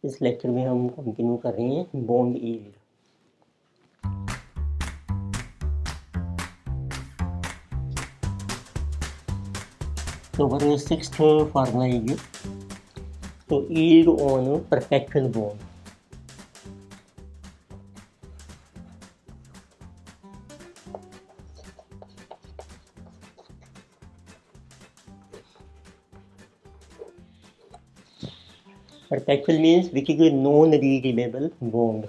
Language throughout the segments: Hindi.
इस लेक्चर में हम कंटिन्यू कर रहे हैं बॉन्ड यील्ड। तो हमारा सिक्स्थ फार्मूला है तो yield on perpetual bond. Perpetual means which is a non-redeemable bond.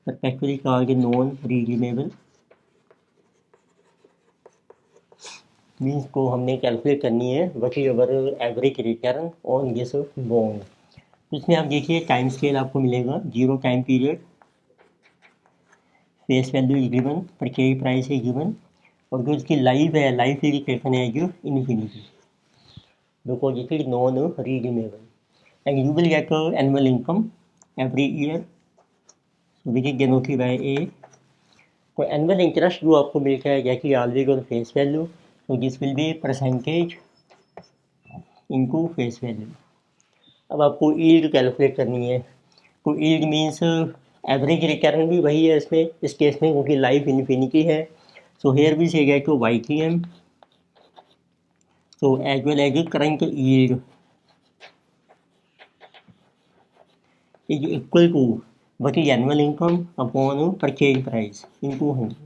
Perpetually called a non-redeemable means को हमने कैलकुलेट करनी है what is our average return on this bond. उसमें आप देखिए टाइम स्केल आपको मिलेगा 0 time period, face value given, purchase price है गिवन, और जो इसकी लाइफ है लाइफ इक्वेशन है जो infinity because it is non redeemable and you will get annual income every year which is denoted by A. तो एनुअल इंटरेस्ट जो आपको मिलता है जैसे ऑलवेज ऑन फेस वैल्यू, तो this will be percentage into face value. अब आपको यील्ड कैलकुलेट करनी है तो यील्ड मीन्स एवरेज रिटर्न भी वही है इसमें इस केस में क्योंकि लाइफ इन्फिनिटी है। सो हेयर भी से गया to YTM so as well as current yield is equal to what is annual income upon purchase price into 100।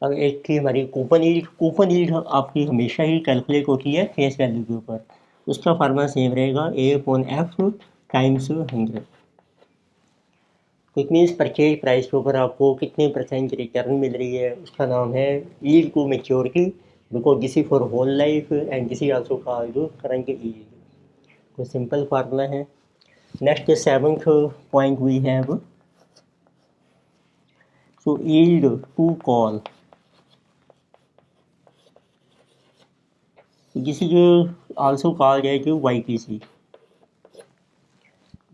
अब एक थी हमारी कूपन यील्ड आपकी हमेशा ही कैलकुलेट होती है फेस वैल्यू के ऊपर, उसका फार्मूला सेम रहेगा A/F times 100। It means purchase price के ऊपर आपको कितने परसेंट रिटर्न मिल रही है उसका नाम है yield to maturity because this is for whole life and this is also called current yield. तो सिंपल फार्मूला है। Next 7th point we have so yield to call, this is also called as YTC।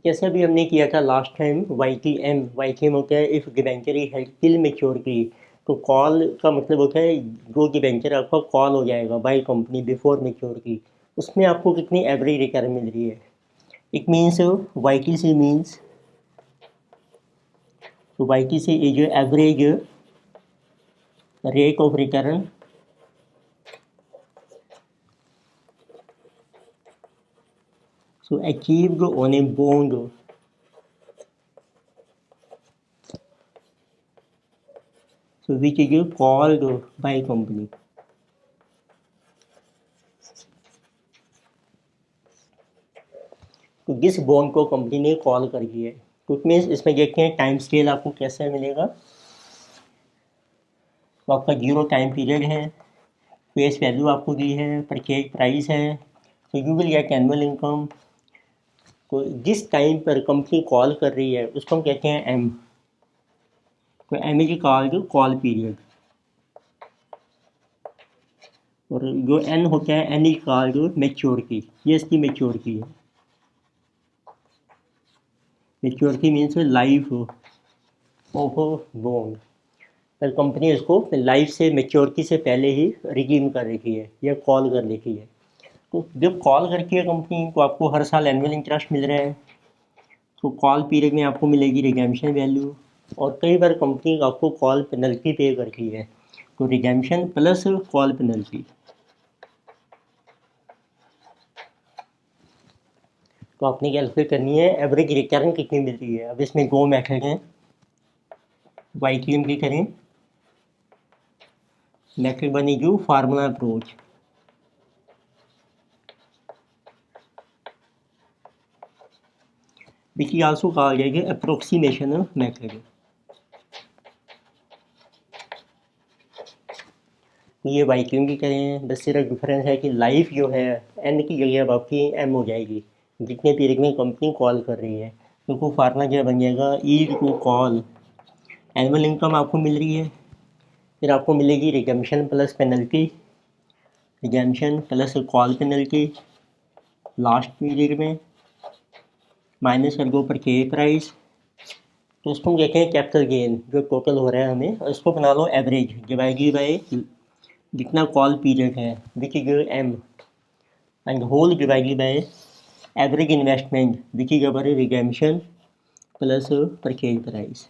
जैसे अभी हमने किया था लास्ट टाइम YTM होता है if debenture is held till maturity. तो कॉल का मतलब होता है जो डिबेंचर आपका कॉल हो जाएगा बाय कंपनी बिफोर मैच्योरिटी, उसमें आपको कितनी एवरेज रिटर्न मिल रही है। इट मीन्स YTC मीन्स तो YTC is average rate of return so achieved on a bond so which is called by company। तो जिस बॉन्ड को कंपनी ने कॉल कर दिया है तो इट मीन्स इसमें देखते हैं टाइम स्केल आपको कैसे मिलेगा। तो आपका 0 टाइम पीरियड है, फेस वैल्यू आपको दी है, परचेज प्राइस है, तो you will get annual income. तो जिस टाइम पर कंपनी कॉल कर रही है उसको हम कहते हैं M। तो M is called call period और जो N होता है N इज कॉल्ड मैच्योरिटी, ये इसकी मैच्योरिटी है। Maturity means life of bond, पर कंपनी इसको लाइफ से मैच्योरिटी से पहले ही रिडीम कर रखी है या कॉल कर रखी है। तो जब कॉल करती है कंपनी तो आपको हर साल एनुअल इंटरेस्ट मिल रहा है, तो कॉल पीरियड में आपको मिलेगी रिडेम्पशन वैल्यू, और कई बार कंपनी आपको कॉल पेनल्टी पे करती है तो रिडेम्पशन प्लस कॉल पेनल्टी। तो आपने कैलकुलेट करनी है एवरेज रिटर्न कितनी मिल रही है। अब इसमें 2 मेथड हैं, YTM की करें। Method 1 is formula approach, which is also called as approximation method। तो ये YTM की करें, बस सिर्फ डिफरेंस है कि लाइफ जो है N की जगह अब आपकी M हो जाएगी जितने पीरियड में कंपनी कॉल कर रही है। तो वो फार्मूला क्या बन जाएगा yield to call, annual income आपको मिल रही है, फिर आपको मिलेगी redemption plus penalty, redemption plus call penalty last period में, माइनस कर दो परचेज प्राइस। तो उसको हम कहते हैं कैपिटल गेन जो टोटल हो रहा है हमें, और इसको बना लो एवरेज डिवाइडेड बाय जितना कॉल पीरियड है which is M and whole divided by average investment which is our redemption plus purchase price.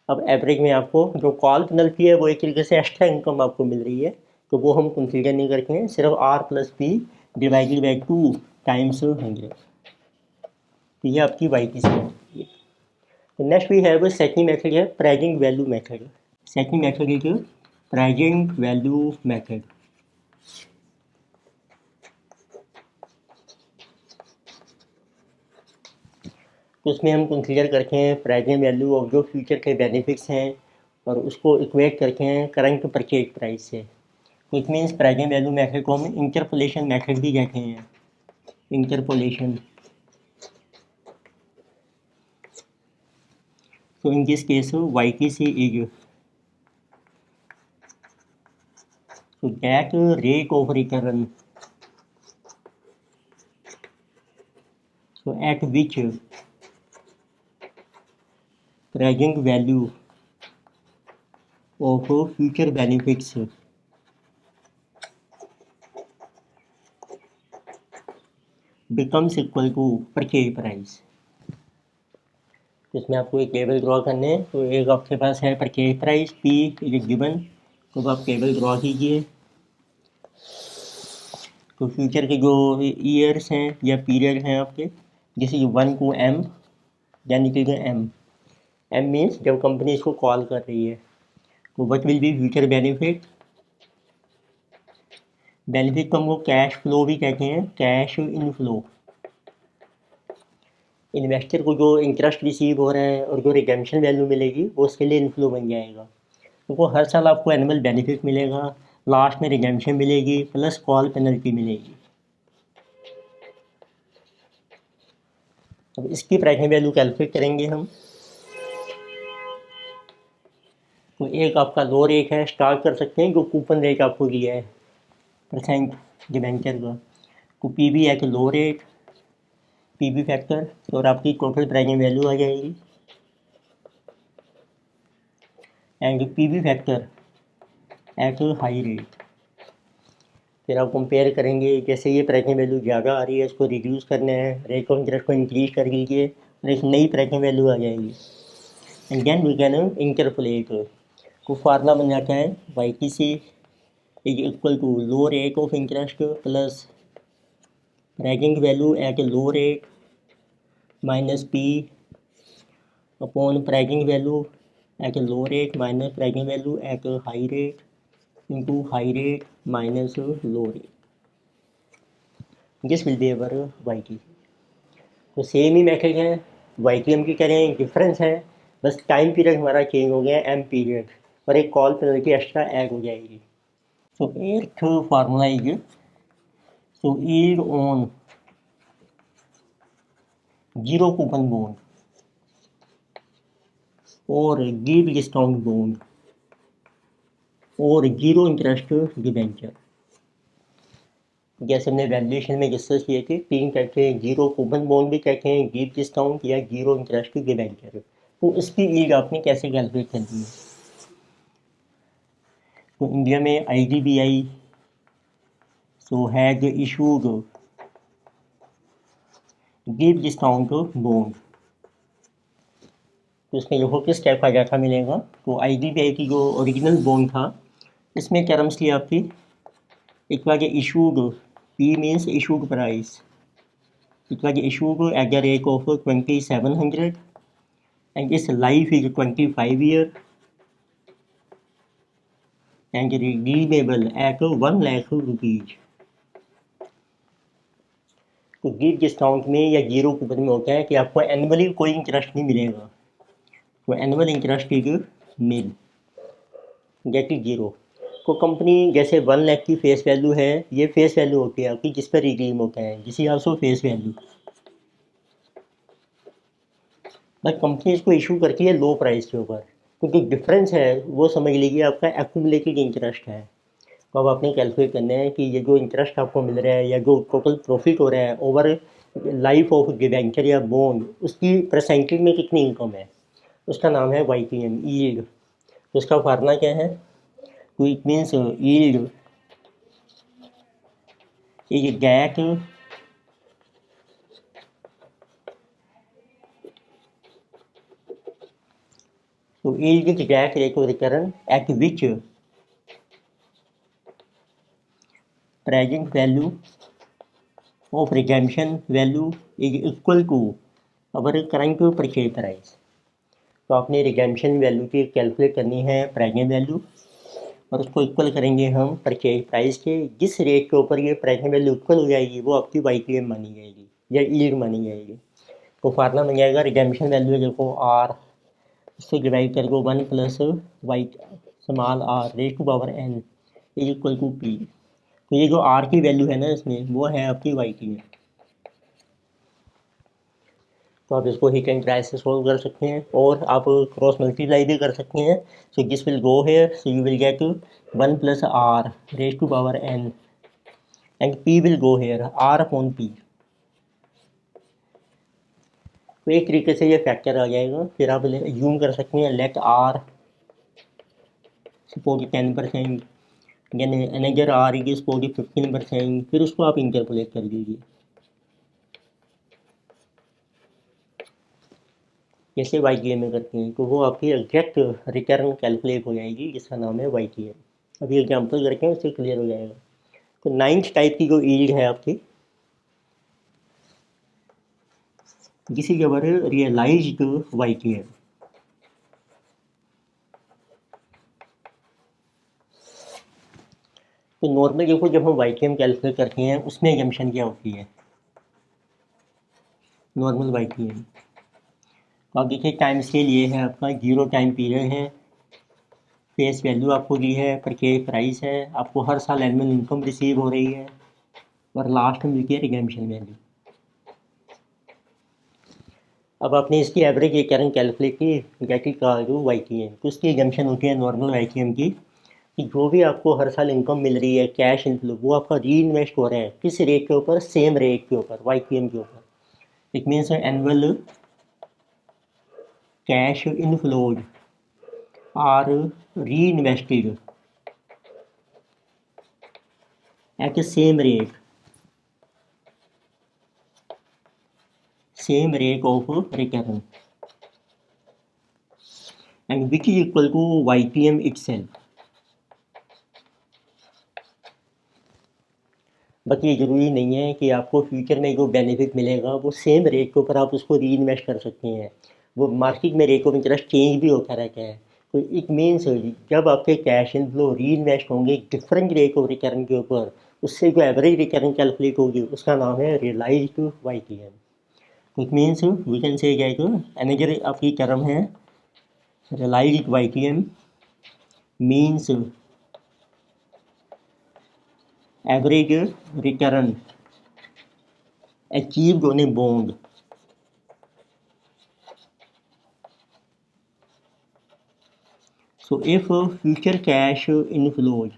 अब एवरेज में आपको जो कॉल पेनल्टी है वो एक तरीके से एक्स्ट्रा इनकम आपको मिल रही है, तो वो हम कंसीडर नहीं करते हैं, सिर्फ R plus P divided by 2 times 100। तो ये आपकी वाई की समझ है। तो next we have second method है pricing value method. Second method is pricing value method. तो उसमें हम कंसीडर करते हैं प्राइजिंग वैल्यू ऑफ जो फ्यूचर के बेनिफिट्स हैं और उसको इक्वेट करते हैं करंट परचेज प्राइस से। तो it means pricing value method को हम इंटरपोलेशन मेथड भी कहते हैं, interpolation. So in this case, YTC is so that rate of return, so at which present value of future benefits becomes equal to purchase price। तो इसमें आपको एक टेबल ड्रॉ करने हैं। तो एक आपके पास है purchase price P is given, तो आप टेबल ड्रॉ कीजिए। तो फ्यूचर के जो ईयर्स हैं या पीरियड हैं आपके, जैसे 1 to M, यानी कि M मीन्स जब कंपनी इसको कॉल कर रही है, तो what will be future benefit. Benefit को हमको कैश फ्लो भी कहते हैं, कैश इनफ्लो। इन्वेस्टर को जो इंटरेस्ट रिसीव हो रहा है और जो रिडेम्पशन वैल्यू मिलेगी वो उसके लिए इनफ्लो बन जाएगा। तो वो हर साल आपको एनुअल बेनिफिट मिलेगा, लास्ट में रिडेम्पशन मिलेगी प्लस कॉल पेनल्टी मिलेगी। अब इसकी प्राइसिंग वैल्यू कैलकुलेट करेंगे हम। तो एक आपका लो रेट है, स्टार्ट कर सकते हैं जो कूपन रेट आपको दिया है परसेंट डिबेंचर का। तो पी बी है कि low rate, P B factor, और आपकी टोटल प्राइसिंग वैल्यू आ जाएगी। And P B factor at high rate. फिर आप कंपेयर करेंगे, जैसे ये प्राइसिंग वैल्यू ज़्यादा आ रही है इसको रिड्यूस करना है, रेट ऑफ इंटरेस्ट को इंक्रीज कर लीजिए और एक नई प्राइसिंग वैल्यू आ जाएगी। And then we can interpolate. तो फार्मूला बन जाता है Y T C is equal to low rate of interest plus pricing value at low rate minus P upon pricing value at low rate minus pricing value at high rate into high rate minus low rate. This will be our Y T. तो सेम ही मेथड है, वाई टी एम की करें, डिफरेंस है बस टाइम पीरियड हमारा चेंज हो गया है, एम पीरियड, और एक कॉल पेनल्टी एक्स्ट्रा ऐड हो जाएगी। So at formula is so yield on zero coupon bond और गिव डिस्काउंट बॉन्ड और जीरो इंटरेस्ट डिबेंचर। जैसे हमने वैल्यूएशन में डिस्कस किए थे, 3 कहते हैं, जीरो कूपन बॉन्ड भी कहते हैं, गिव डिस्काउंट या जीरो इंटरेस्ट डिबेंचर। तो इसकी ईल्ड आपने कैसे कैलकुलेट करनी है। तो इंडिया में IDBI so has issued give discount bond. तो इसमें देखो किस टाइप का डाटा मिलेगा। तो IDBI की जो ओरिजिनल बॉन्ड था इसमें टर्म्स थी आपकी, it was issued, P means issued price, it was issued at the rate of 2700 and it's life is 25 year and redeemable eight 1 lakh rupees. तो गिव डिस्काउंट में या जीरो कूपन में होता है कि आपको एनुअली कोई इंटरेस्ट नहीं मिलेगा, तो annual interest is nil, get is zero. तो कंपनी जैसे 1 लाख की फेस वैल्यू है, ये फेस वैल्यू होती है आपकी जिस पर रिडीम होता है, जिस also face value, but company इसको इशू करती है लो प्राइस के ऊपर, क्योंकि डिफरेंस है वो समझ लीजिए आपका एक्यूमुलेटेड इंटरेस्ट है। तो अब आपने कैलकुलेट करना है कि ये जो इंटरेस्ट आपको मिल रहा है या जो टोटल प्रॉफिट हो रहा है ओवर लाइफ ऑफ डिबेंचर या बॉन्ड, उसकी परसेंटेज में कितनी इनकम है, उसका नाम है YTM यील्ड। तो उसका फार्मूला क्या है, तो it means yield is that तो yield is that rate of return at which present value of redemption value is equal to our current purchase price। तो आपने रिडेम्पशन वैल्यू की कैलकुलेट करनी है प्रेजेंट वैल्यू, और उसको इक्वल करेंगे हम परचेज प्राइस के। जिस रेट के ऊपर ये प्रेजेंट वैल्यू इक्वल हो जाएगी वो आपकी YTM मानी जाएगी या यील्ड मानी जाएगी। तो फार्मूला बन जाएगा रिडेम्पशन वैल्यू देखो आर, इसको डिवाइड कर दो 1 plus Y small R raise to power n is equal to P. तो ये जो आर की वैल्यू है ना इसमें वो है आपकी YTM। तो आप इसको हीट एंड ड्राई से सोल्व कर सकते हैं और आप क्रॉस मल्टीप्लाई भी कर सकते हैं। So this will go here, so you will get 1 plus R raise to power n and p will go here r upon p। तो एक तरीके से ये फैक्टर आ जाएगा। फिर आप यूम कर सकते हैं लेट r सपोज 10%, यानी अनदर r इज सपोज 15%, फिर उसको आप इंटरपोलेट कर दीजिए। जैसे YTM में करते हैं तो वो आपकी एग्जैक्ट रिटर्न कैलकुलेट हो जाएगी जिसका नाम है YTM। अभी एग्जांपल करके उससे क्लियर हो जाएगा। तो 9th टाइप की जो यील्ड है आपकी, जिसे जब रियलाइज्ड YTM। तो नॉर्मल देखो जब हम YTM कैलकुलेट करते हैं उसमें एजम्पशन क्या होती है, नॉर्मल YTM। तो आप देखिए टाइम स्केल ये है आपका, 0 टाइम पीरियड है, फेस वैल्यू आपको दी है, परचेज प्राइस है, आपको हर साल एनुअल इनकम रिसीव हो रही है, और लास्ट में देखिए रिडेम्पशन वैल्यू। अब आपने इसकी एवरेज रिटर्न कैलकुलेट की दैट इज कॉल्ड YTM। तो इसकी एजम्पशन होती है नॉर्मल YTM की कि जो भी आपको हर साल इनकम मिल रही है कैश इनफ्लो, वो आपका री इन्वेस्ट हो रहा है किस रेट के ऊपर, सेम रेट के ऊपर YTM के ऊपर। It means annual cash inflows are reinvested at the same rate of return and which is equal to YTM itself। But ये ज़रूरी नहीं है कि आपको फ्यूचर में जो बेनिफिट मिलेगा वो सेम रेट के ऊपर आप उसको री इन्वेस्ट कर सकते हैं। वो मार्केट में रेट ऑफ इंटरेस्ट चेंज भी होता रहता है। तो इट मीन्स जब आपके कैश इनफ्लो री इन्वेस्ट होंगे डिफरेंट रेट ऑफ रिटर्न के ऊपर, उससे जो एवरेज रिटर्न कैलकुलेट होगी उसका नाम है realised YTM। It means we can say क्या है अनदर आपकी टर्म है realised YTM means average return achieved on a bond। So if future cash inflow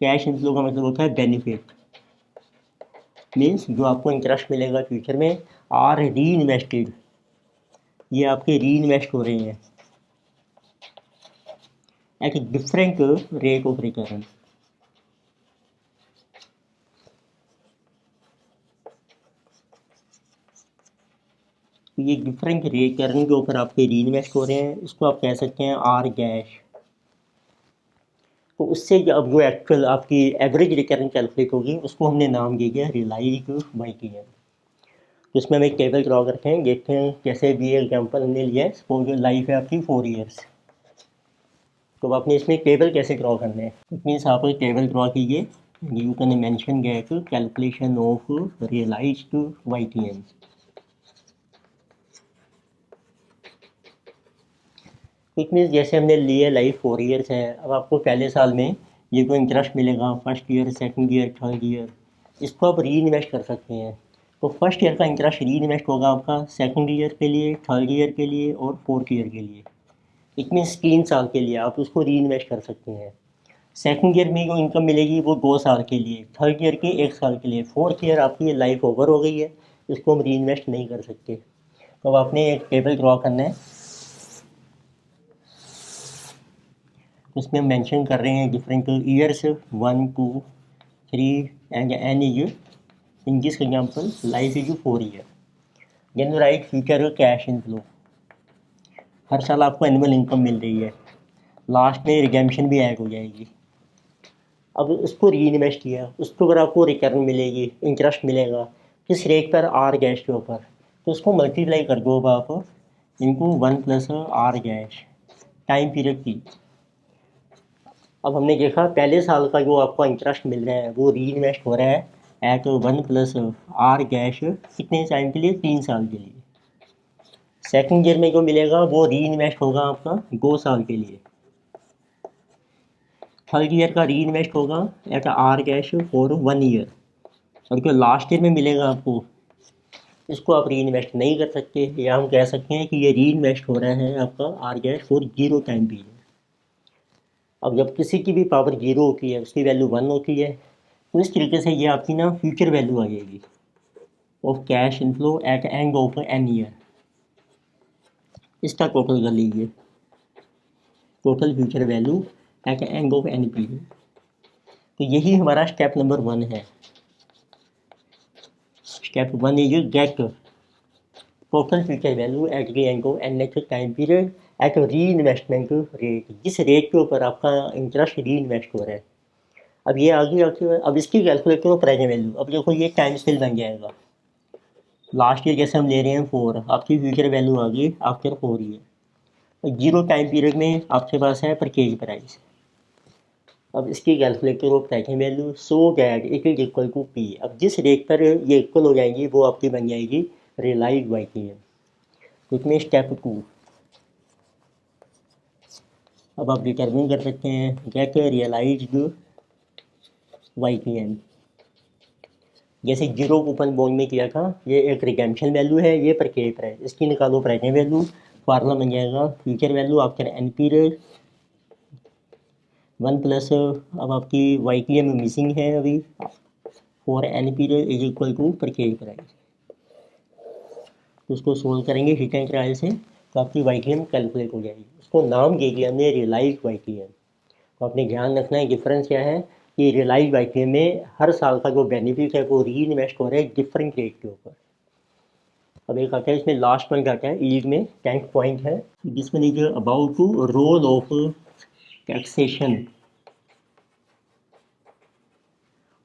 का मतलब होता है बेनिफिट, मीन्स जो आपको इंटरेस्ट मिलेगा फ्यूचर में आर री इन्वेस्टेड, ये आपके री इन्वेस्ट हो रहे हैं at a different rate of return. ये डिफरेंट रिटर्न के ऊपर आपके री इन्वेस्ट हो रहे हैं, इसको आप कह सकते हैं आर गैश। तो उससे अब जो एक्चुअल आपकी एवरेज रिटर्न कैलकुलेट होगी उसको हमने नाम दे दिया रियलाइज्ड YTM। तो इसमें हम एक टेबल ड्रॉ करते हैं, देखते हैं कैसे भी एग्जांपल हमने लिया है। सपोज लाइफ है आपकी 4 इयर्स, तो आपने इसमें टेबल कैसे ड्रॉ करना है। इट मीन्स आप एक टेबल ड्रॉ कीजिए, you can mention get calculation of realised YTM। It means जैसे हमने लिए लाइफ 4 इयर्स है, अब आपको पहले साल में ये कोई इंटरेस्ट मिलेगा, first year, second year, third year, इसको आप री इन्वेस्ट कर सकते हैं। तो फर्स्ट ईयर का इंटरेस्ट री इन्वेस्ट होगा आपका सेकंड ईयर के लिए, थर्ड ईयर के लिए और फोर्थ ईयर के लिए। इट मीन्स 3 साल के लिए आप उसको री इन्वेस्ट कर सकते हैं। सेकंड ईयर में जो इनकम मिलेगी वो 2 साल के लिए, थर्ड ईयर के 1 साल के लिए, फोर्थ ईयर आपकी लाइफ ओवर हो गई है, इसको हम री इन्वेस्ट नहीं कर सकते। तो अब आपने एक टेबल ड्रॉ करना है, उसमें हम मेंशन कर रहे हैं different years 1 2 3 and N is in this example life is 4 year. Then write future cash inflow. हर साल आपको एनुअल इनकम मिल रही है, लास्ट में रिडेम्पशन भी ऐड हो जाएगी। अब उसको री इन्वेस्ट किया, उसके ऊपर आपको रिटर्न मिलेगी, इंटरेस्ट मिलेगा, किस रेट पर, आर गैस के ऊपर। तो उसको मल्टीप्लाई कर दो अब आप into 1+R gas time period की। अब हमने देखा पहले साल का जो आपका इंटरेस्ट मिल रहा है वो री इन्वेस्ट हो रहा है एट 1+R गैस कितने टाइम के लिए, 3 साल के लिए। सेकंड ईयर में जो मिलेगा वो री इन्वेस्ट होगा आपका 2 साल के लिए। थर्ड ईयर का री इन्वेस्ट होगा at R guess for 1 year. और जो लास्ट ईयर में मिलेगा आपको, इसको आप री इन्वेस्ट नहीं कर सकते, या हम कह सकते हैं कि ये री इन्वेस्ट हो रहा है आपका R guess for 0 time period. अब जब किसी की भी पावर 0 होती है, उसकी वैल्यू 1 होती है, तो इस तरीके से ये आपकी ना फ्यूचर वैल्यू आ जाएगी of cash inflow at end of N year. इसका टोटल कर लीजिए, total future value at end of N period. तो यही हमारा स्टेप नंबर 1 है। Step 1 is get total future value at the end of N next time period at reinvestment rate, जिस रेट के ऊपर आपका इंटरेस्ट री इन्वेस्ट हो रहा है। अब ये आगे आके अब इसकी कैलकुलेट करो प्रेजेंट वैल्यू। अब देखो ये टाइम स्केल बन जाएगा, लास्ट ईयर जैसे हम ले रहे हैं 4, आपकी फ्यूचर वैल्यू आ गई आफ्टर 4 ईयर। 0 टाइम पीरियड में आपके पास है परचेज प्राइस। अब इसकी कैलकुलेट करो present value so that it is equal to P. अब जिस रेट पर ये इक्वल हो जाएगी वो आपकी बन जाएगी रियलाइज YPM। इसमें स्टेप 2, अब आप डिटर्मिन कर सकते हैं गेट रियलाइज्ड YPM। जैसे 0 कूपन बॉन्ड में किया था, ये एक रिडेम्पशन वैल्यू है, ये परचेज प्राइस, इसकी निकालो प्रेजेंट वैल्यू। फार्मूला बन जाएगा future value after N period 1+ अब आपकी YPM मिसिंग है अभी, for N period is equal to purchase price. तो उसको सोल्व करेंगे हिट एंड ट्रायल से, तो आपकी YPM कैलकुलेट हो जाएगी। उसको नाम दे दिया हमने रियलाइज YPM। तो आपने ध्यान रखना है डिफरेंस क्या है कि रियलाइज YPM में हर साल का जो बेनिफिट है वो री इन्वेस्ट हो रहा है डिफरेंट रेट के ऊपर। अब एक आता है इसमें लास्ट पॉइंट आता है ईल्ड में 10th पॉइंट है, जिसमें लीजिए about to role of taxation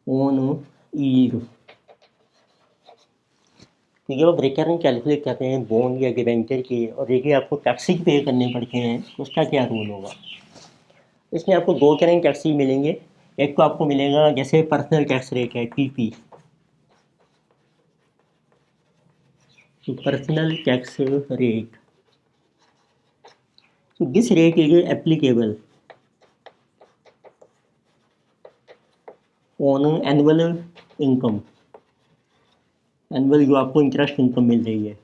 on yield. तो जब आप रिटर्न कैलकुलेट करते हैं बॉन्ड या डिबेंचर की, और देखिए आपको टैक्सेस पे करने पड़ते हैं, तो उसका क्या रूल होगा। इसमें आपको 2 तरह के टैक्सेस मिलेंगे। एक तो आपको मिलेगा जैसे पर्सनल टैक्स रेट है PP, तो पर्सनल टैक्स रेट, तो this rate is applicable on annual income, annual जो आपको इंटरेस्ट इनकम मिल रही है।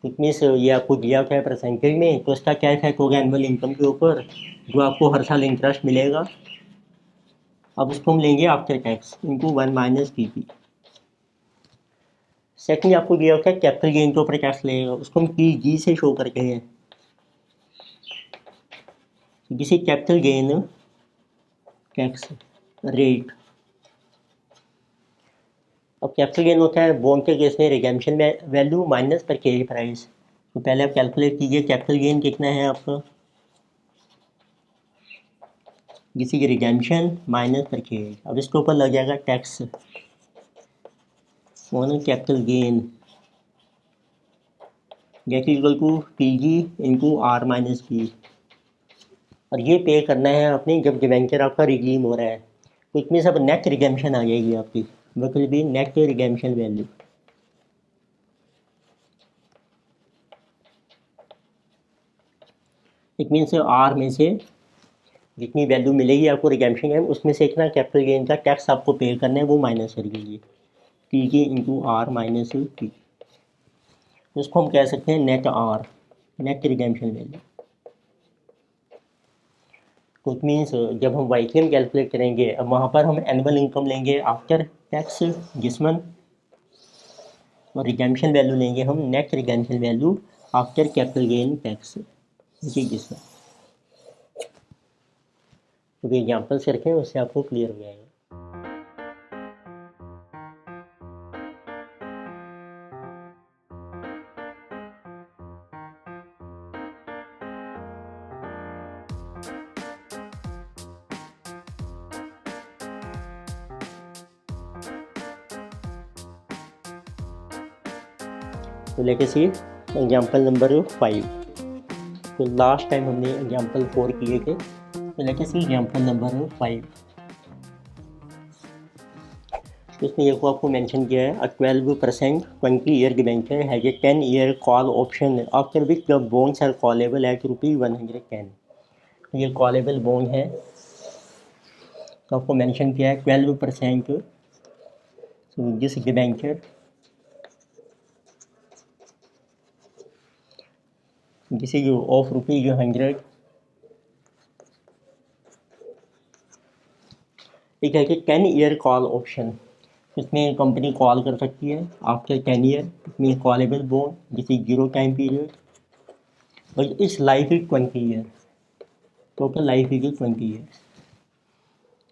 इट मीन्स ये आपको दिया क्या है परसेंटेज में, तो इसका क्या इफेक्ट होगा एनुअल इनकम के ऊपर, जो आपको हर साल इंटरेस्ट मिलेगा। अब उसको हम लेंगे after tax into 1 - PP। Second आपको दिया होता है कैपिटल गेन के ऊपर टैक्स लगेगा, उसको हम PG से शो करते हैं, जिसे कैपिटल गेन टैक्स रेट। अब कैपिटल गेन होता है बॉन्ड के केस में redemption value minus purchase price. तो पहले आप कैलकुलेट कीजिए कैपिटल गेन कितना है आपका, किसी की रिडेम्पशन माइनस परचेज। अब इसके ऊपर लग जाएगा tax on capital gain get equal to PG into R - P। और ये पे करना है आपने जब डिबेंचर आपका रिडीम हो रहा है, तो इसमें सब नेट रिडेम्पशन आ जाएगी आपकी, what will be net redemption value. It means R में से जितनी वैल्यू मिलेगी आपको रिडेम्पशन है, उसमें से इतना कैपिटल गेन का टैक्स आपको पे करना है, वो माइनस कर दीजिए PG इंटू R - P। उसको हम कह सकते हैं net R, net redemption value. तो इट मीन्स जब हम YPM कैलकुलेट करेंगे, अब वहाँ पर हम एनुअल इनकम लेंगे आफ्टर टैक्स जिसमन, और रिडेम्पशन वैल्यू लेंगे हम net redemption value after capital gain tax जी जिसमन। तो एग्जाम्पल से रखें, उससे आपको क्लियर हो जाएगा। तो लेके सी एग्जाम्पल नंबर 5। तो लास्ट टाइम हमने एग्जाम्पल 4 किए थे, तो लेके सी एग्जाम्पल नंबर 5। तो इसमें देखो आपको मेंशन किया है, a 12% 20-year debenture has a 10-year call option after which the bonds are callable at ₹110। तो ये कॉलेबल बॉन्ड है, तो आपको मेंशन किया है 12%। तो this debenture this is of ₹100। एक है कि 10-year कॉल ऑप्शन, इसमें कंपनी कॉल कर सकती है आफ्टर 10 ईयर। इसमें कॉलेबल बॉन्ड जिस इज 0 टाइम पीरियड, और इस life is 20 year, total life is 20 year.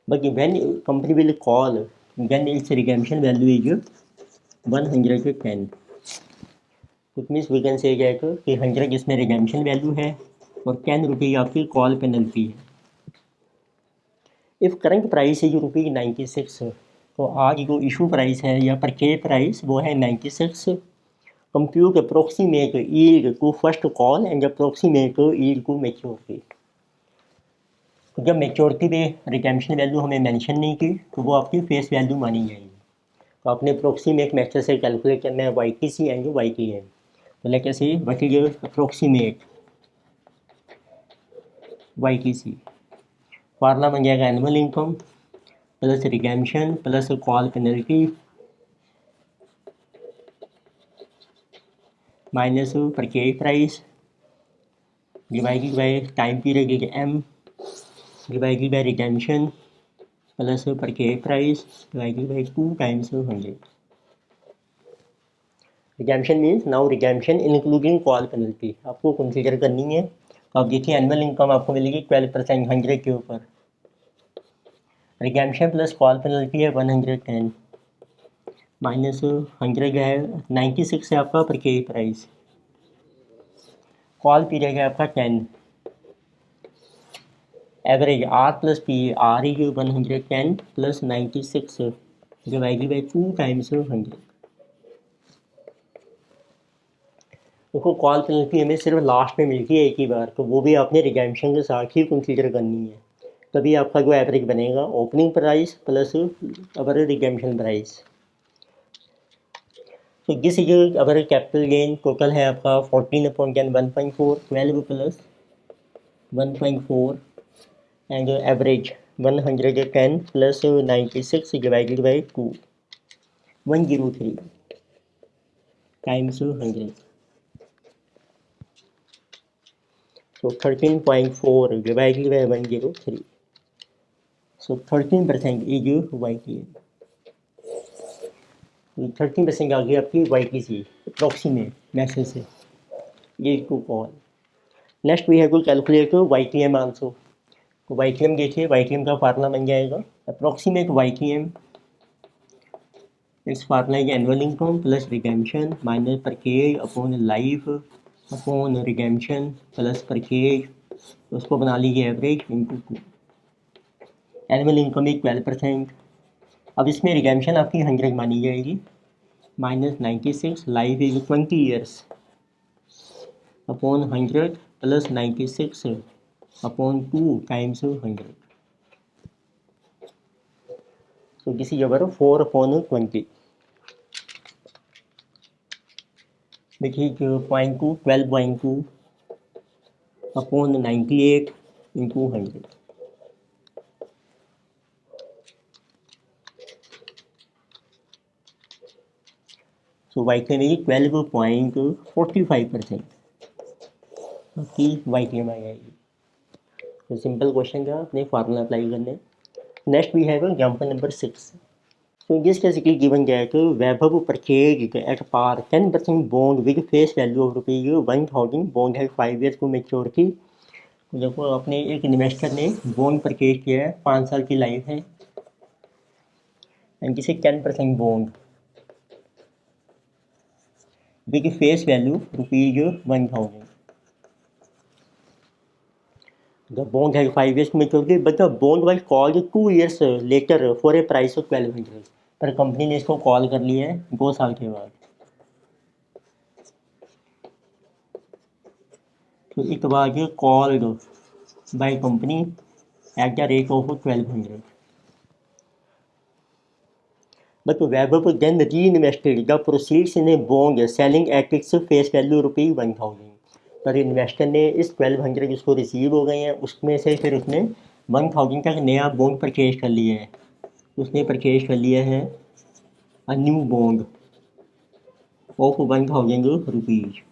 But when company will call, then its redemption value is 110। It means we can say कि 100 इसमें रिडेम्पशन वैल्यू है और 10 रुपये आपकी कॉल पेनल्टी है। इफ़ करंट प्राइस इज ₹96, तो आज जो इशू प्राइस है या परचेज प्राइस वो है 96। Compute approximate yield to first call and approximate yield to maturity. तो जब मैच्योरिटी पे रिडेम्पशन वैल्यू हमें मेंशन नहीं की, तो वो आपकी फेस वैल्यू मानी जाएगी। तो आपने अप्रोक्सीमेट मेथड से कैलकुलेट करना है YTC एंड YTM। तो लेके see what is approximate YTC, formula बन जाएगा annual income plus redemption plus call penalty minus purchase price divided by time period is M divided by redemption plus purchase price divided by 2 times 100। Redemption means now redemption including call penalty आपको कंसीडर करनी है। तो आप देखिए एनुअल इनकम आपको मिलेगी 12% 100 के ऊपर, रिडेम्पशन प्लस कॉल पेनल्टी है 110 माइनस 100 जो है 96 है आपका परचेज प्राइस, कॉल पीरियड है आपका 10, average R plus P, R is 110 plus 96 divided by 2 times 100। देखो कॉल पेनल्टी हमें सिर्फ लास्ट में मिलती है एक ही बार, तो वो भी आपने रिडेम्पशन के साथ ही कंसीडर करनी है, तभी आपका जो एवरेज बनेगा ओपनिंग प्राइस प्लस अवर रिडेम्पशन प्राइस। तो this is our capital gain total है आपका 14/10 1.4, 12 plus 1.4 and average 110 plus 96 divided by 2 103 times 100। So 13.4 divided by 103. So 13% is YTM. 13% आ गई आपकी YTC अप्रोक्सीमेट मैसेज से ये to call. Next we have to calculate YTM also. तो YTM देखिए, YTM का फार्मूला बन जाएगा approximate YTM, its formula is annual income plus redemption minus purchase upon life upon redemption plus purchase, उसको बना लीजिए average into 2। Annual income is 12%। अब इसमें रिडेम्पशन आपकी 100 मानी जाएगी minus 96, life is 20 years upon 100 plus 96 upon 2 times 100। So this is our 4/20, which is 0.2 12.2 upon 98 into 100. So YTM is 12.45% की YTM आ जाएगी। तो सिंपल क्वेश्चन था, अपने फार्मूला अप्लाई करने। Next we have example number 6। So in this case it is given that Vaibhav purchased at par 10% bond with face value of ₹1000, bond has 5 years to maturity। देखो अपने एक इन्वेस्टर ने बॉन्ड परचेज किया है, 5 साल की लाइफ है, एंड जिसे 10% bond with face value ₹1000। The bond has 5 years to maturity, but the bond was called 2 years later for a price of 1200। पर कंपनी ने इसको कॉल कर लिया है 2 साल के बाद। So it was called by company at the rate of 1200. But Webber then reinvested the proceeds in a bond selling at its face value ₹1000. पर इन्वेस्टर ने इस 1200 उसको रिसीव हो गए हैं, उसमें से फिर उसने 1000 का नया बॉन्ड परचेज कर लिया है। उसने परचेज कर लिया है अ न्यू बॉन्ड ऑफ ₹1000।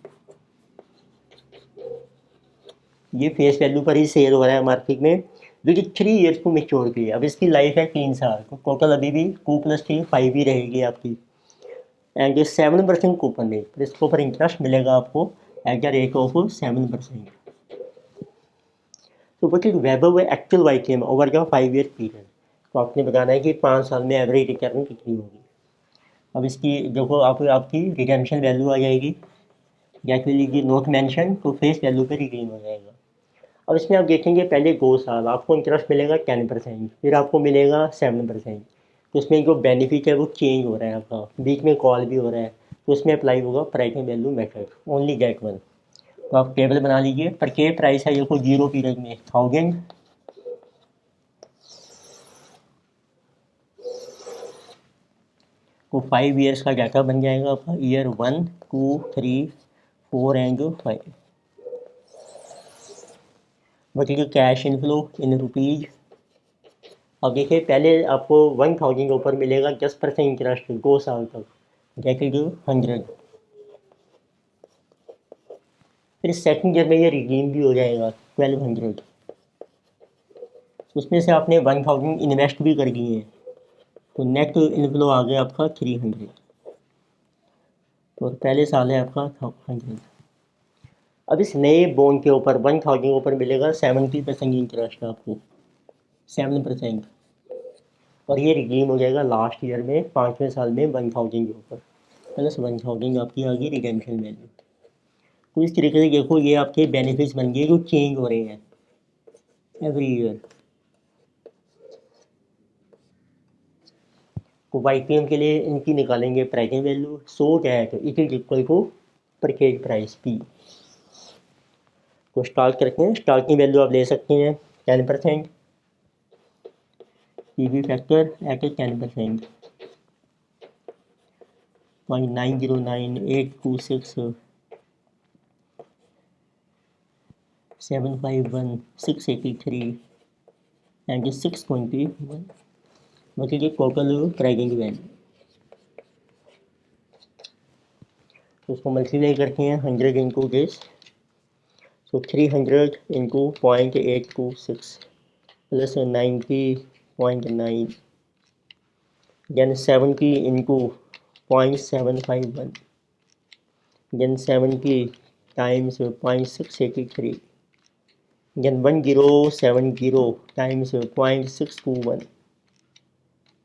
ये फेस वैल्यू पर ही सेल हो रहा है मार्केट में, जो कि 3 ईयर्स को मेच्योरिटी है। अब इसकी लाइफ है 3 साल, तो टोटल अभी भी 2+3 5 ही रहेगी आपकी। एंड ये 7% कूपन रेट, पर इसके ऊपर इंटरेस्ट मिलेगा आपको एट द रेट ऑफ 7%। तो what is weber actual YTM over the 5 year period. तो आपने बताना है कि 5 साल में एवरेज रिटर्न कितनी होगी। अब इसकी देखो आपकी रिडेम्पशन वैल्यू आ जाएगी, जैसे लीजिए नोट मेंशन, तो फेस वैल्यू पे रिडीम हो जाएगा। अब इसमें आप देखेंगे पहले 2 साल आपको इंटरेस्ट मिलेगा 10%, फिर आपको मिलेगा 7%। तो उसमें जो बेनिफिट है वो चेंज हो रहा है आपका, बीच में कॉल भी हो रहा है, तो उसमें अप्लाई होगा pricing value method, only that one. तो आप टेबल बना लीजिए, पर के प्राइस है देखो 0 पीरियड में 1000, तो 5 ईयर्स का डाटा बन जाएगा आपका, ईयर 1 2 3 4 एंड 5। बल्कि कैश इनफ्लो इन रुपीज़। अब देखिए पहले आपको 1000 के ऊपर मिलेगा 10% इंटरेस्ट 2 साल तक, दैट इज 100। फिर सेकंड ईयर में ये रिडीम भी हो जाएगा 1200। उसमें से आपने 1000 इन्वेस्ट भी कर दिए हैं, तो नेट इनफ्लो आ गया आपका 300। तो पहले साल है आपका 100। अब इस नए बॉन्ड के ऊपर 1000 के ऊपर मिलेगा 70% इंटरेस्ट आपको, 7%। और ये रिडीम हो जाएगा लास्ट ईयर में 5वें साल में 1000 के ऊपर, प्लस 1000 आपकी आ गई रिडेम्पशन वैल्यू। तो इस तरीके से देखो ये आपके बेनिफिट्स बन गए जो चेंज हो रहे हैं एवरी ईयर। तो YPM के लिए इनकी निकालेंगे प्राइसिंग वैल्यू, सो क्या है तो it is equal to purchase price P। तो स्टार्ट करते हैं, स्टार्टिंग वैल्यू आप ले सकते हैं 10%, PV फैक्टर एट 10%, 0.909826 751 683 एंड 621, मतलब ये टोटल प्राइसिंग वैल्यू। तो उसको मल्टीप्लाई करते हैं 100 इंटू दिस, तो 300 into 0.826 plus 90.9, then 70 into 0.751, then 70 times 0.683, then 1070 times 0.621।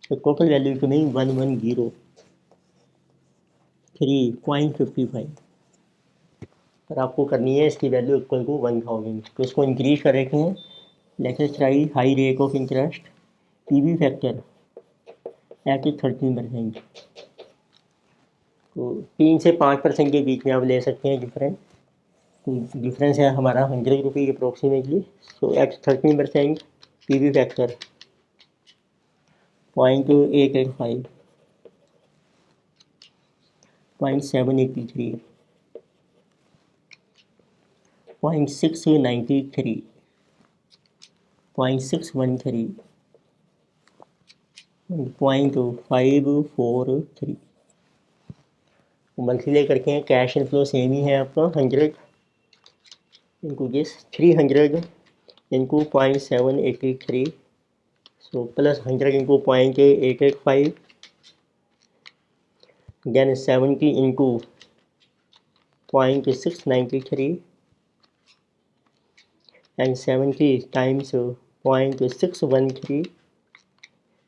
तो टोटल वैल्यू कमिंग 1103.55। पर आपको करनी है इसकी वैल्यू इक्वल टू 1000, तो इसको इंक्रीज कर रखे हैं। Let's us try high rate of interest, PV factor at 13%। तो 3 से 5% के बीच में आप ले सकते हैं डिफरेंस। तो डिफरेंस है हमारा 100 रुपये approximately. So at 13% PV factor 0.885, 0.783, 0.693, 0.613, 0.543। Multiply करके हैं, कैश इनफ्लो सेम ही है आपका 100 into this 300 into 0.783, so plus 100 into 0.885, then 70 into 0.693 and 70 times 0.613,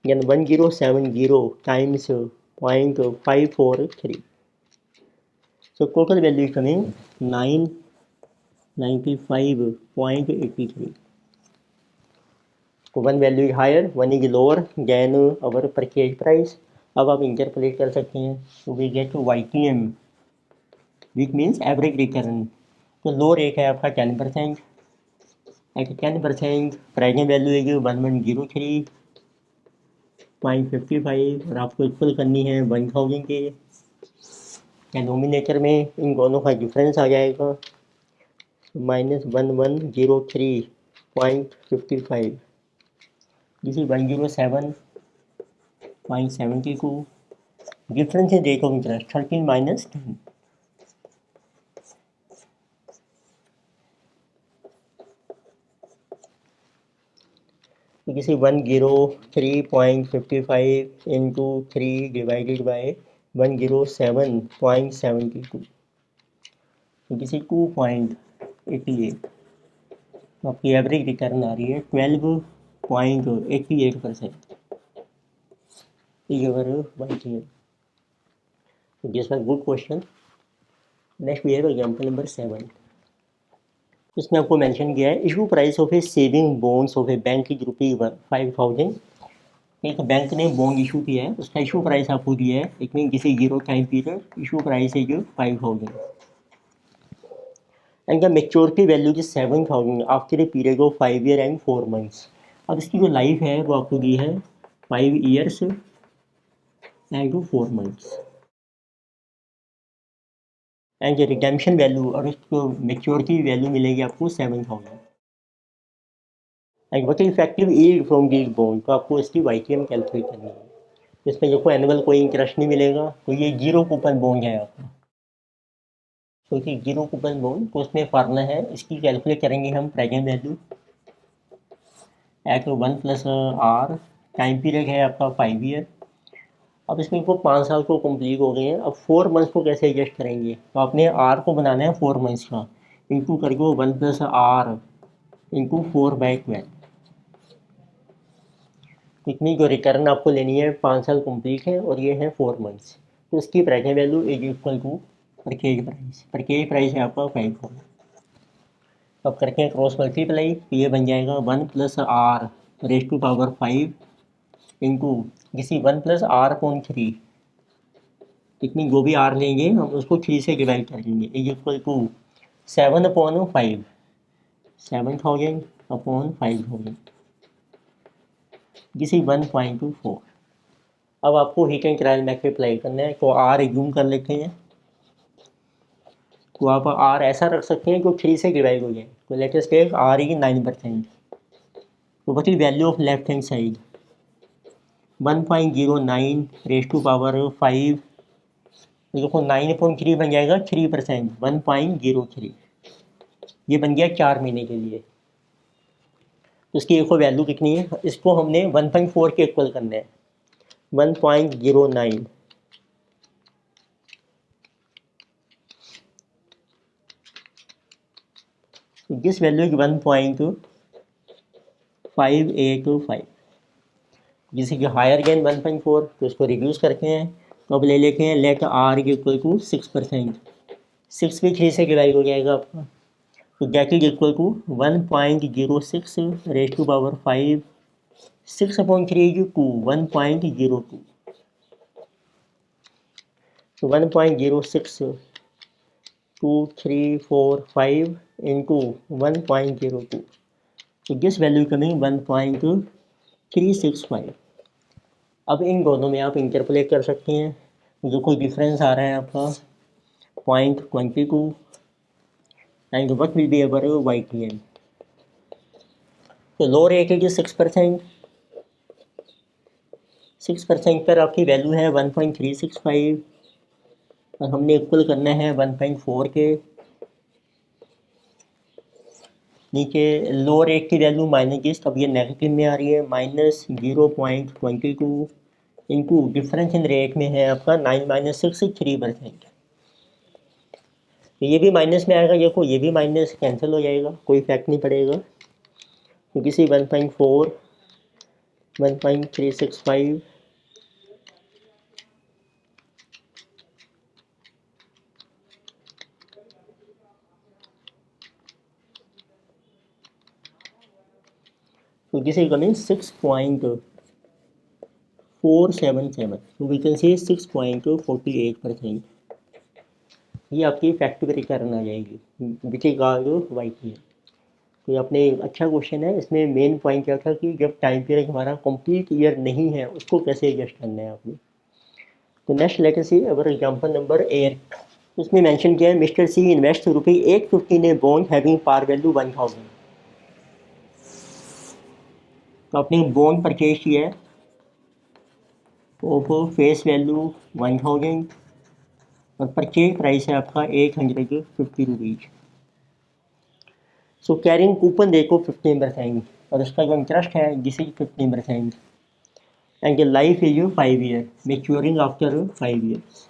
then 1070 times 0.543। So total value is coming 995.83. So one value is higher, one is lower than our purchase price। अब आप इंटरपोलेट कर सकते हैं, तो we get YTM which means average return। तो तो लो रेट है आपका 10%, एट 10% प्रेजेंट वैल्यू है 1103.55 और आपको इक्वल करनी है 1000 के। डिनोमिनेटर में इन दोनों का डिफरेंस आ जाएगा -1103.55, this is 107.72। Difference in rate of interest 13 minus 10। किसी 103.55 इंटू 3 डिवाइडेड बाय 107.72, किसी 2.88, तो आपकी एवरेज रिटर्न आ रही है 12.88%। This was good question. Next we have example number 7। इसमें आपको मेंशन किया है issue price of a saving bonds of a bank is ₹5000। एक बैंक ने बॉन्ड इशू किया है, उसका इशू प्राइस आपको दिया है, इट मीन किसी zero time period issue price है जो 5000 and the maturity value is 7000 after a period of 5 year and 4 months. अब इसकी जो लाइफ है वो आपको दी है 5 years and 4 months and redemption value और उसको मेच्योरिटी वैल्यू मिलेगी आपको 7000 and what effective yield from this bond, तो आपको इसकी YTM कैलकुलेट करनी है। इसमें देखो एनुअल कोई इंटरेस्ट नहीं मिलेगा, तो ये जीरो कूपन बॉन्ड है आपका, क्योंकि जीरो कूपन बॉन्ड तो उसमें फार्मूला है, इसकी कैलकुलेट करेंगे हम present value at 1+R, time period है आपका 5 ईयर। अब इसमें को 5 साल को कंप्लीट हो गए हैं, अब 4 मंथ्स को कैसे एडजस्ट करेंगे, तो आपने आर को बनाना है 4 मंथ्स का, इंटू करके 1+R इंटू 4/12, इतनी जो रिटर्न आपको लेनी है 5 साल कंप्लीट है और ये है 4 मंथ्स, तो इसकी present value is equal to purchase price है आपका 500। अब करके हैं क्रॉस मल्टीप्लाई, तो ये बन जाएगा 1+R raise to power 5 into किसी 1+R/3, इतनी जो भी R लेंगे हम उसको 3 से डिवाइड कर देंगे, इज इक्वल टू 7/5, 7000/5000, किसी 1.24। अब आपको heat and trial method apply करना है, तो R एज्यूम कर लेते हैं, तो आप R ऐसा रख सकते हैं कि 3 से डिवाइड हो जाए, तो let us take R is 9%, तो what is value of left hand side 1.09 raise to power 5, देखो 9/3 बन जाएगा 3%, 1.03, ये बन गया 4 महीने के लिए। तो इसकी एक वैल्यू कितनी है, इसको हमने 1.4 के इक्वल करना है, 1.09 दिस वैल्यू इज 1.585, जिसे कि हायर गेन 1.4, तो इसको रिड्यूस करते हैं, तो अब ले लेते हैं लेट R इक्वल टू 6%, 6 भी 3 से डिवाइड हो जाएगा आपका, तो that is equal to 1.06 raise to power 5, 6/3 is 2, 1.02, तो 1.06 2 3 4 5 इंटू 1.02, तो दिस वैल्यू कमिंग 1.365। अब इन दोनों में आप इंटरपोलेट कर सकते हैं, जो कोई डिफरेंस आ रहा है आपका 0.22 and what will be our YTM। तो लो रेट है 6%, 6% पर आपकी वैल्यू है 1.365 और हमने इक्वल करना है 1.4 के। नीचे लो रेट की वैल्यू माइनस, अब ये नेगेटिव में आ रही है, -0.22 इंटू डिफरेंस इन रेट में है आपका 9 - 6 3%, तो ये भी माइनस में आएगा, देखो ये भी माइनस कैंसिल हो जाएगा, कोई इफेक्ट नहीं पड़ेगा, तो किसी 1.4 1.365 so this is coming 6.477, so we can say 6.48%। ये आपकी फैक्टर रिटर्न आ जाएगी which is called Y P. तो ये अपने अच्छा क्वेश्चन है। इसमें मेन पॉइंट क्या था कि जब टाइम पीरियड हमारा कंप्लीट ईयर नहीं है उसको कैसे एडजस्ट करना है आपने। तो next later see our example number 8, उसमें मेंशन किया है Mr C invest ₹850 in a bond having par value 1000। तो आपने बॉन्ड परचेज किया है तो फेस वैल्यू 1000 और परचेज प्राइस है आपका ₹850। सो कैरिंग कूपन देखो 15% और उसका जो इंटरेस्ट है this is 15% and life is 5 year maturing after 5 years.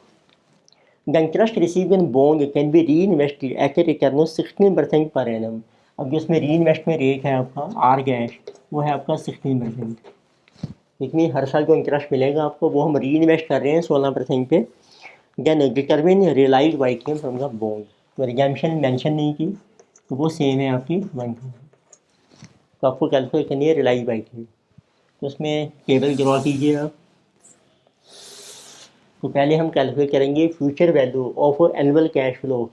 The interest received in bond can be reinvested at a return of 16% per annum। अब जो इसमें री इन्वेस्ट में रेट है आपका आर गैश वो है आपका 16%। लेकिन हर साल जो इंटरेस्ट मिलेगा आपको वो हम री इन्वेस्ट कर रहे हैं 16% पे। Then determine realise by came from the bond. तो रिडेम्पशन मेंशन नहीं की तो वो सेम है आपकी 1। तो आपको कैलकुलेट करनी है रियलाइज बाई केम। तो उसमें टेबल ड्रॉ कीजिए आप। तो पहले हम कैलकुलेट करेंगे future value of annual cash flow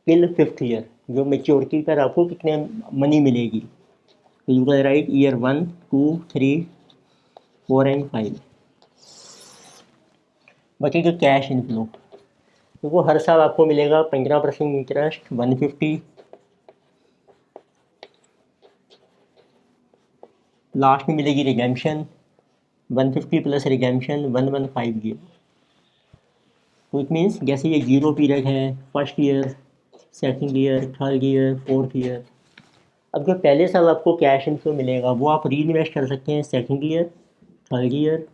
till 5th year, जो मेच्योरिटी पर आपको कितने मनी मिलेगी। तो you can write year 1, 2, 3, 4 and 5। बचेगा कैश इनफ्लो। तो वो हर साल आपको मिलेगा 15% इंटरेस्ट 150, लास्ट में मिलेगी रिडेम्पशन 150 प्लस रिडेम्पशन 115 तो इट मीन्स जैसे ये 0 पीरियड है first year, second year, third year, fourth year. अब जो पहले साल आपको कैश इनफ्लो मिलेगा वो आप री इन्वेस्ट कर सकते हैं second year, third year,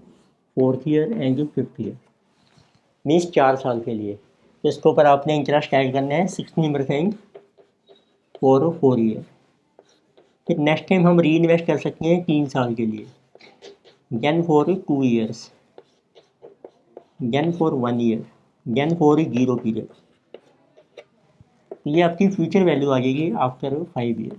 fourth year and जो 5th ईयर, मीन्स 4 साल के लिए। तो इसके ऊपर आपने इंटरेस्ट ऐड करना है 16% फॉर 4 ईयर। फिर नेक्स्ट टाइम हम री इन्वेस्ट कर सकते हैं 3 साल के लिए, then for 2 years, then for 1 year, then for 0 period. ये आपकी फ्यूचर वैल्यू आ जाएगी आफ्टर 5 ईयर।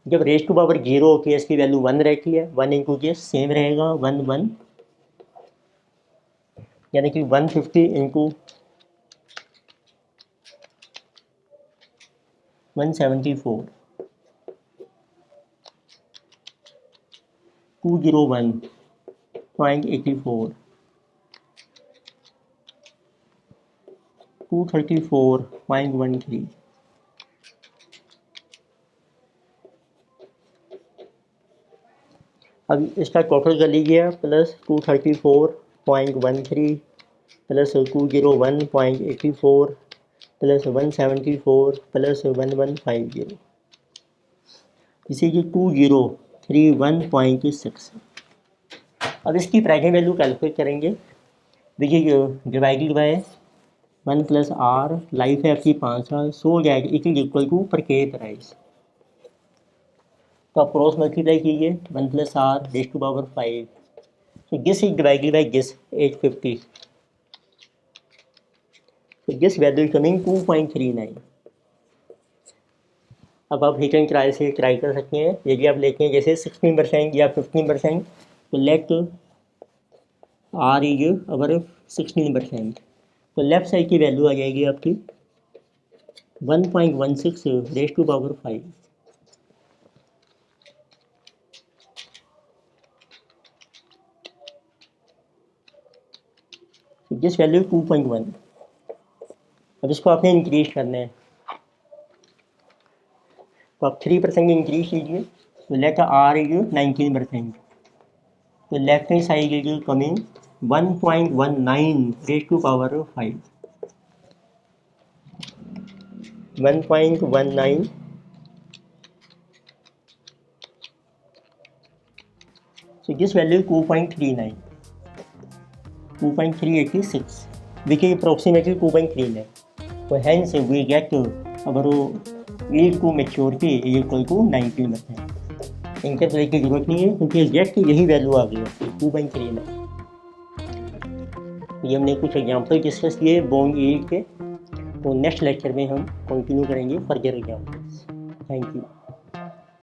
जब रेस टू पावर 0 होती है इसकी वैल्यू 1 रहती है, 1 इंटू के सेम रहेगा 1 1, यानी कि 150 इंटू 174, 201.84, 234.13। अब इसका टोटल कर लीजिए प्लस 234.13 प्लस 201.84 प्लस 174 प्लस 1150, इसी की 2031.6। अब इसकी प्राइम वैल्यू कैलकुलेट करेंगे। देखिए divided by 1 plus R, life है आपकी 5 साल, सो जाएगी इट इज इक्वल टू पर के प्राइस। तो आप क्रॉस मल्टीप्लाई कीजिए 1 plus R raise to power 5। तो this is divided by this 850। तो दिस वैल्यू इज कमिंग 2.39। अब आप रिटर्न ट्रायल से ट्राई कर सकते हैं। यदि आप लेते हैं जैसे 16% या 15%, तो लेट आर इज अवर 16%, तो लेफ्ट साइड की वैल्यू आ जाएगी आपकी 1.16 raise to power 5। This value 2.1। अब इसको आपने इंक्रीज करना है, तो आप 3% इंक्रीज कीजिए। तो लेट आर इज 19%, तो left hand side is coming 1.19 raise to power 5, 1.19 so this value is 2.39, 2.386 which is approximately 2.39. So hence we get our yield to maturity is equal to 19%. Interpret की जरूरत नहीं है क्योंकि एग्जैक्ट यही वैल्यू आ गई है 2.39। ये हमने कुछ एग्जाम्पल डिस्कस किए बॉन्ड यील्ड के। तो नेक्स्ट लेक्चर में हम कंटिन्यू करेंगे फर्दर एग्जाम्पल्स। Thank you.